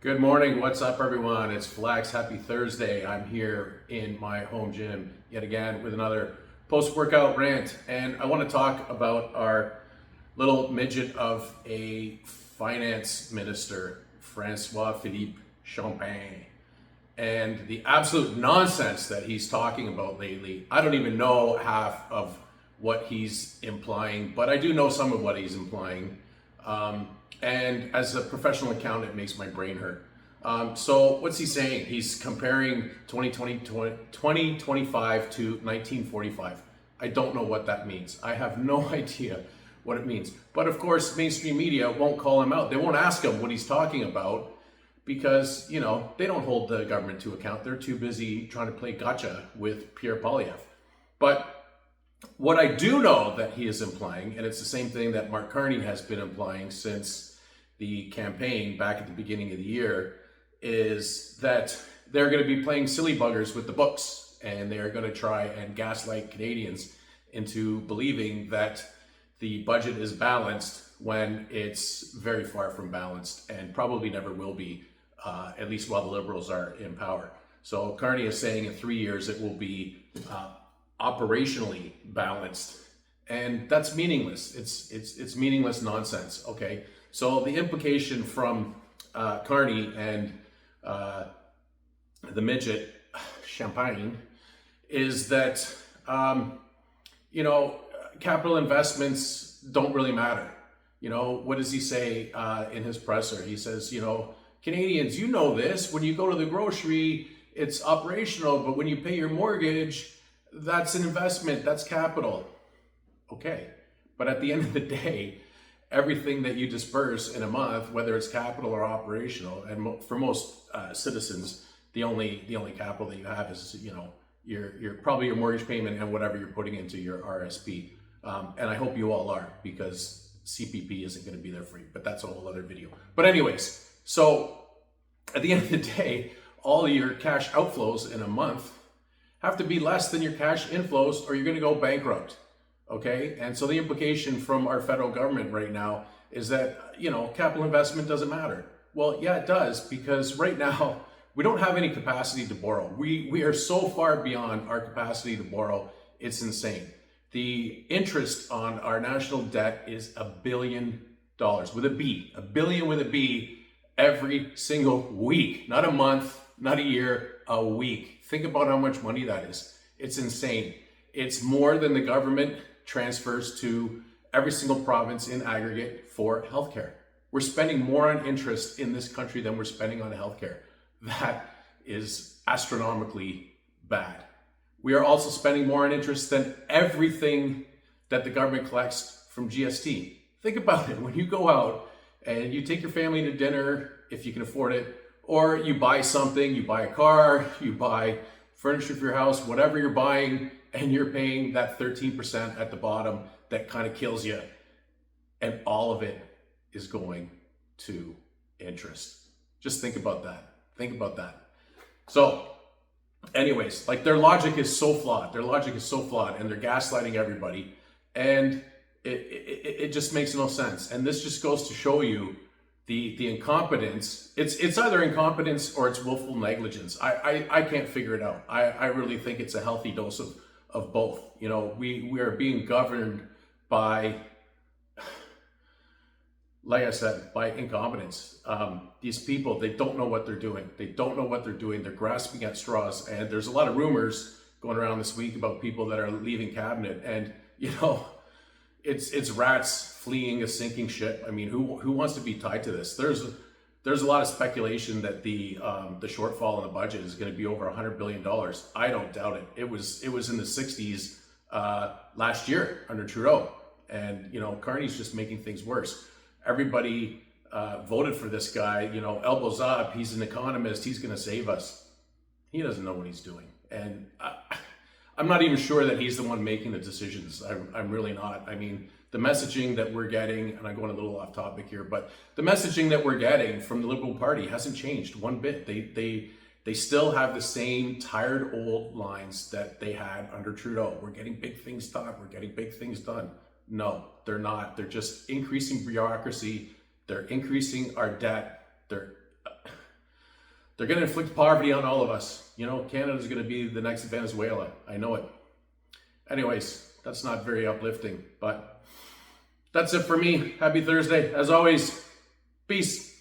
Good morning. What's up, everyone? It's Flex. Happy Thursday. I'm here in my home gym yet again with another post-workout rant. And I want to talk about our little midget of a finance minister, Francois Philippe Champagne, and the absolute nonsense that he's talking about lately. I don't even know half of what he's implying, but I do know some of what he's implying. And as a professional accountant, it makes my brain hurt. So what's he saying? He's comparing 2025 to 1945. I don't know what that means. I have no idea what it means. But of course, mainstream media won't call him out. They won't ask him what he's talking about because, they don't hold the government to account. They're too busy trying to play gotcha with Pierre Poilievre. But what I do know that he is implying, and it's the same thing that Mark Carney has been implying since the campaign back at the beginning of the year, is that they're going to be playing silly buggers with the books, and they're going to try and gaslight Canadians into believing that the budget is balanced when it's very far from balanced and probably never will be, at least while the Liberals are in power. So Carney is saying in 3 years it will be operationally balanced, and that's meaningless. It's meaningless nonsense. Okay, so the implication from Carney and the midget Champagne is that capital investments don't really matter. What does he say in his presser? He says, Canadians, this, when you go to the grocery, it's operational, but when you pay your mortgage, that's an investment, that's capital. Okay, but at the end of the day, everything that you disperse in a month, whether it's capital or operational, and for most citizens, the only capital that you have is your probably your mortgage payment and whatever you're putting into your RSP. And I hope you all are, because CPP isn't going to be there for you. But that's a whole other video. But anyways, so at the end of the day, all your cash outflows in a month have to be less than your cash inflows, or you're going to go bankrupt. Okay, and so the implication from our federal government right now is that, capital investment doesn't matter. Well, yeah, it does, because right now we don't have any capacity to borrow. We are so far beyond our capacity to borrow, it's insane. The interest on our national debt is $1 billion with a B, $1 billion with a B every single week, not a month, not a year, a week. Think about how much money that is. It's insane. It's more than the government transfers to every single province in aggregate for healthcare. We're spending more on interest in this country than we're spending on healthcare. That is astronomically bad. We are also spending more on interest than everything that the government collects from GST. Think about it. When you go out and you take your family to dinner, if you can afford it, or you buy something, you buy a car, you buy furniture for your house, whatever you're buying, and you're paying that 13% at the bottom that kind of kills you. And all of it is going to interest. Just think about that. Think about that. So anyways, their logic is so flawed. Their logic is so flawed, and they're gaslighting everybody. And it just makes no sense. And this just goes to show you the incompetence. It's either incompetence or it's willful negligence. I can't figure it out. I really think it's a healthy dose of both. We are being governed by, like I said, by incompetence. These people, they don't know what they're doing. They don't know what they're doing. They're grasping at straws. And there's a lot of rumors going around this week about people that are leaving cabinet. And, it's rats fleeing a sinking ship. I mean, who wants to be tied to this? There's a lot of speculation that the shortfall in the budget is going to be over $100 billion. I don't doubt it. It was in the 60s last year under Trudeau, and Carney's just making things worse. Everybody voted for this guy. Elbows up. He's an economist. He's going to save us. He doesn't know what he's doing, and I'm not even sure that he's the one making the decisions. I'm really not. I mean, the messaging that we're getting, and I'm going a little off topic here, but the messaging that we're getting from the Liberal Party hasn't changed one bit. They still have the same tired old lines that they had under Trudeau. We're getting big things done. We're getting big things done. No, they're not. They're just increasing bureaucracy. They're increasing our debt. They're going to inflict poverty on all of us. You know, Canada's going to be the next Venezuela. I know it. Anyways, that's not very uplifting, but that's it for me. Happy Thursday. As always, peace.